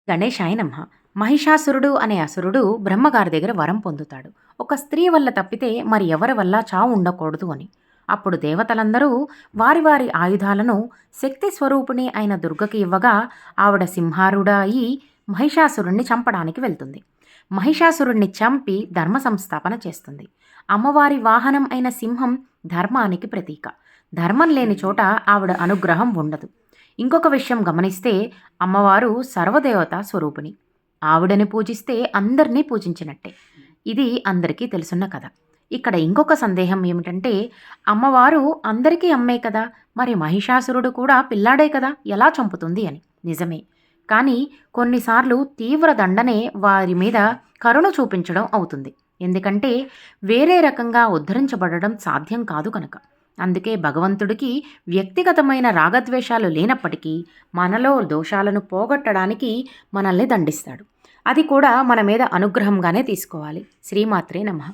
గణేశాయ నమః. మహిషాసురుడు అనే అసురుడు బ్రహ్మగారి దగ్గర వరం పొందుతాడు. ఒక స్త్రీ వల్ల తప్పితే మరి ఎవరి వల్ల చావు ఉండకూడదు అని. అప్పుడు దేవతలందరూ వారి వారి ఆయుధాలను శక్తి స్వరూపిణి అయిన దుర్గకి ఇవ్వగా ఆవిడ సింహారుడ అయి మహిషాసురుణ్ణి చంపడానికి వెళ్తుంది. మహిషాసురుణ్ణి చంపి ధర్మ సంస్థాపన చేస్తుంది. అమ్మవారి వాహనం అయిన సింహం ధర్మానికి ప్రతీక. ధర్మం లేని చోట ఆవిడ అనుగ్రహం ఉండదు. ఇంకొక విషయం గమనిస్తే అమ్మవారు సర్వదేవత స్వరూపిణి. ఆవిడని పూజిస్తే అందరినీ పూజించినట్టే. ఇది అందరికీ తెలుసున్న కథ. ఇక్కడ ఇంకొక సందేహం ఏమిటంటే అమ్మవారు అందరికీ అమ్మే కదా, మరి మహిషాసురుడు కూడా పిల్లాడే కదా, ఎలా చంపుతుంది అని. నిజమే, కానీ కొన్నిసార్లు తీవ్ర దండనే వారి మీద కరుణ చూపించడం అవుతుంది. ఎందుకంటే వేరే రకంగా ఉద్ధరించబడడం సాధ్యం కాదు కనుక. అందుకే భగవంతుడికి వ్యక్తిగతమైన రాగద్వేషాలు లేనప్పటికీ మనలో దోషాలను పోగొట్టడానికి మనల్ని దండిస్తాడు. అది కూడా మన మీద అనుగ్రహంగానే తీసుకోవాలి. శ్రీమాత్రే నమః.